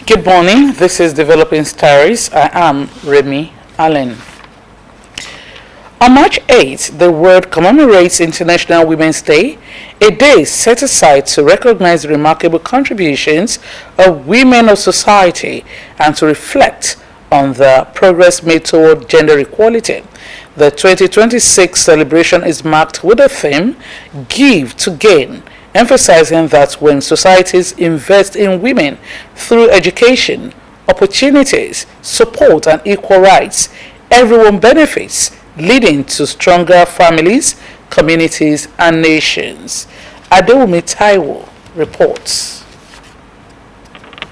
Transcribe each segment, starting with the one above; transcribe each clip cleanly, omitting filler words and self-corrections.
Good morning, this is Developing Stories. I am Remy Allen. On March 8th, the world commemorates International Women's Day, a day set aside to recognize the remarkable contributions of women of society and to reflect on the progress made toward gender equality. The 2026 celebration is marked with the theme, Give to Gain, emphasizing that when societies invest in women through education, opportunities, support, and equal rights, everyone benefits, leading to stronger families, communities, and nations. Adewumi Taiwo reports.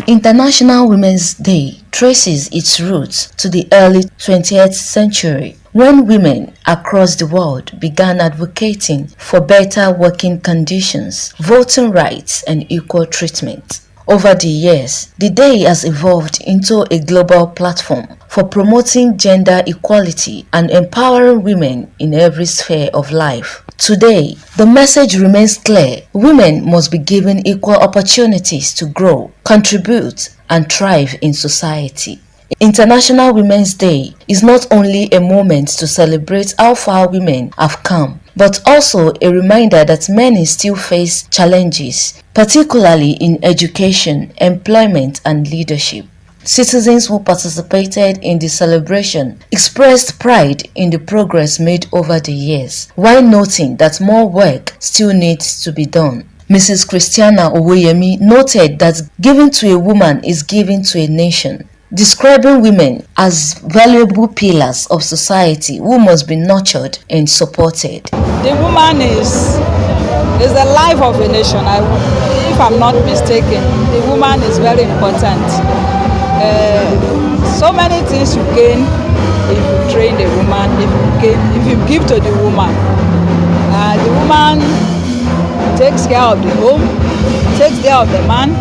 International Women's Day traces its roots to the early 20th century, when women across the world began advocating for better working conditions, voting rights, and equal treatment. Over the years, the day has evolved into a global platform for promoting gender equality and empowering women in every sphere of life. Today, the message remains clear: women must be given equal opportunities to grow, contribute, and thrive in society. International Women's Day is not only a moment to celebrate how far women have come, but also a reminder that many still face challenges, particularly in education, employment, and leadership. Citizens who participated in the celebration expressed pride in the progress made over the years, while noting that more work still needs to be done. Mrs. Christiana Oweyemi noted that giving to a woman is giving to a nation, describing women as valuable pillars of society who must be nurtured and supported. The woman is the life of a nation. If I'm not mistaken, the woman is very important. So many things you gain if you train the woman, if you give to the woman. The woman takes care of the home, takes care of the man,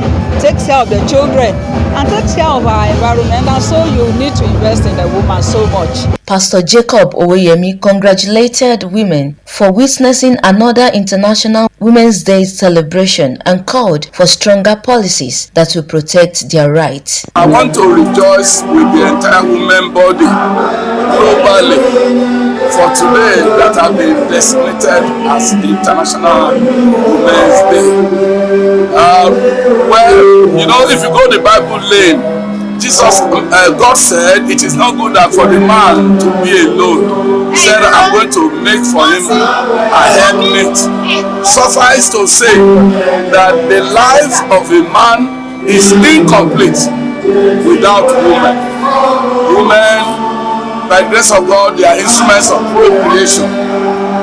takes care of the children, and takes care of our environment, and so you need to invest in the woman so much. Pastor Jacob Oweyemi congratulated women for witnessing another International Women's Day celebration and called for stronger policies that will protect their rights. I want to rejoice with the entire women body globally for today that have been designated as the International Women's Day. If you go the Bible lane, God said it is not good that for the man to be alone. He said, I'm going to make for him a helpmate. Suffice to say that the life of a man is incomplete without women. Women, by the grace of God, they are instruments of procreation.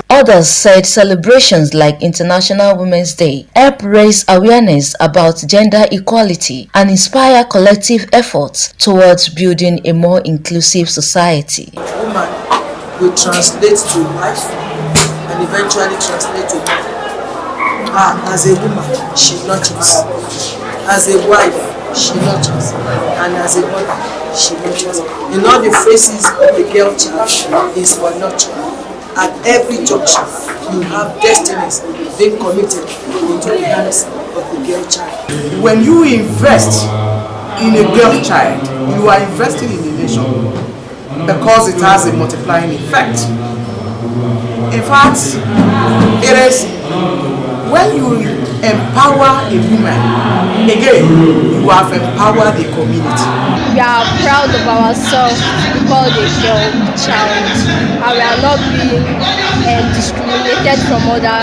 Others said celebrations like International Women's Day help raise awareness about gender equality and inspire collective efforts towards building a more inclusive society. Woman will translate to life and eventually translate to life. As a woman, she nurtures. As a wife, she nurtures. And as a mother, she nurtures. In all the phases of the girl child is for nurture. At every junction, you have destinies being committed into the hands of the girl child. When you invest in a girl child, you are investing in a nation because it has a multiplying effect. In fact, it is when you empower a woman, again, you have empowered the community. We are proud of ourselves because a girl child, and we are not being discriminated from other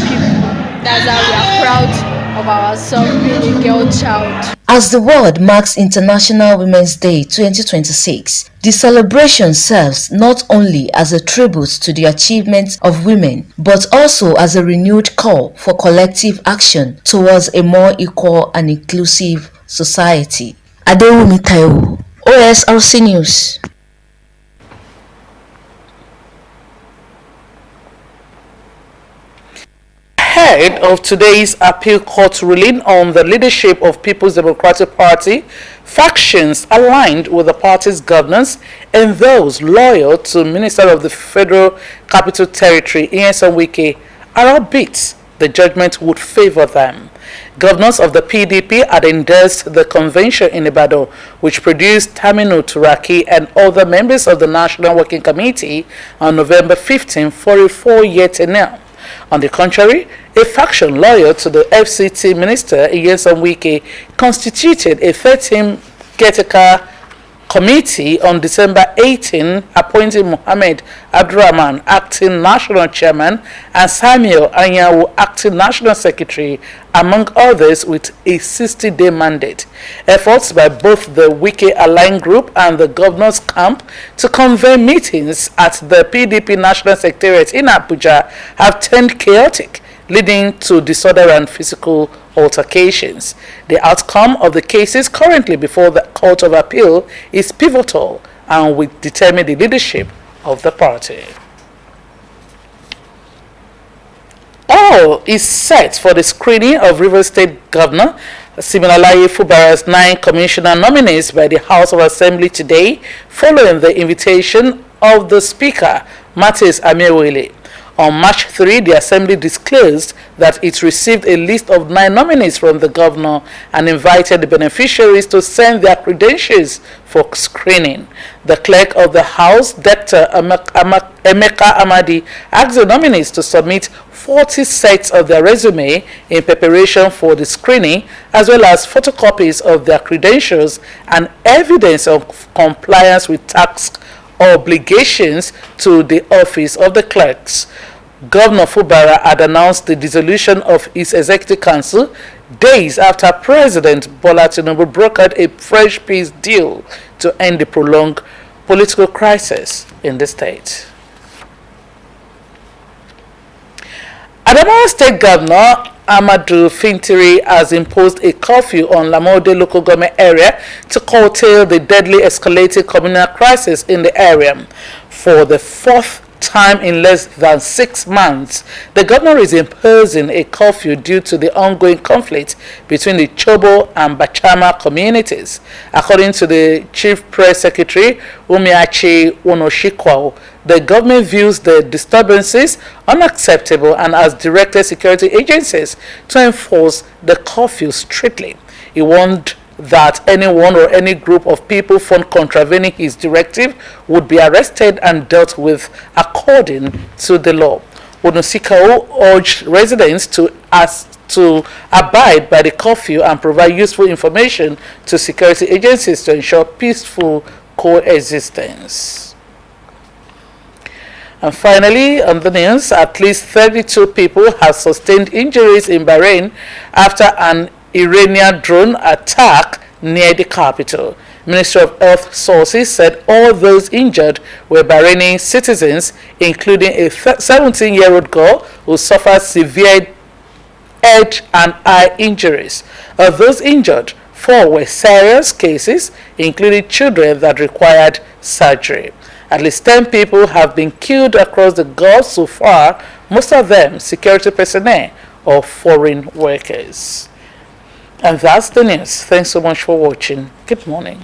people. That's why we are proud of ourselves being a girl child. As the world marks International Women's Day 2026, the celebration serves not only as a tribute to the achievements of women, but also as a renewed call for collective action towards a more equal and inclusive society. Adewumi Taiwo, Osrc News. Ahead of today's appeal court ruling on the leadership of People's Democratic Party, factions aligned with the party's governance and those loyal to Minister of the Federal Capital Territory, Nyesom Wike, are upbeat the judgment would favor them. Governors of the PDP had endorsed the convention in Ibadan, which produced Taminu Turaki and other members of the National Working Committee on November 15 for a 4-year tenure. On the contrary, a faction loyal to the FCT minister, Nyesom Wike, constituted a 13 caretaker committee on December 18, appointing Mohammed Abdurrahman, acting national chairman, and Samuel Anyanwu, acting national secretary, among others, with a 60-day mandate. Efforts by both the Wike Aligned Group and the governor's camp to convene meetings at the PDP National Secretariat in Abuja have turned chaotic, leading to disorder and physical altercations. The outcome of the cases currently before the Court of Appeal is pivotal and will determine the leadership of the party. All is set for the screening of Rivers State Governor Siminalayi Fubara's 9 commissioner nominees by the House of Assembly today, following the invitation of the Speaker, Matis Amewele. On March 3, the Assembly disclosed that it received a list of 9 nominees from the governor and invited the beneficiaries to send their credentials for screening. The clerk of the House, Dr. Emeka Amadi, asked the nominees to submit 40 sets of their resume in preparation for the screening, as well as photocopies of their credentials and evidence of compliance with tax obligations to the office of the clerks. Governor Fubara had announced the dissolution of his executive council days after President Bola Tinubu brokered a fresh peace deal to end the prolonged political crisis in the state. Adamawa State Governor Amadou Fintiri has imposed a curfew on Lamode local government area to curtail the deadly escalating communal crisis in the area. For the 4th time in less than 6 months, the governor is imposing a curfew due to the ongoing conflict between the Chobo and Bachama communities. According to the Chief Press Secretary, Umiachi Onoshikwao, the government views the disturbances unacceptable and has directed security agencies to enforce the curfew strictly. He warned that anyone or any group of people found contravening his directive would be arrested and dealt with according to the law. Onosikao urged residents to abide by the curfew and provide useful information to security agencies to ensure peaceful coexistence. And finally, on the news, at least 32 people have sustained injuries in Bahrain after an Iranian drone attack near the capital. Ministry of Health sources said all those injured were Bahraini citizens, including a 17-year-old girl who suffered severe head and eye injuries. Of those injured, 4 were serious cases, including children that required surgery. At least 10 people have been killed across the Gulf so far, most of them security personnel or foreign workers. And that's the news. Thanks so much for watching. Good morning.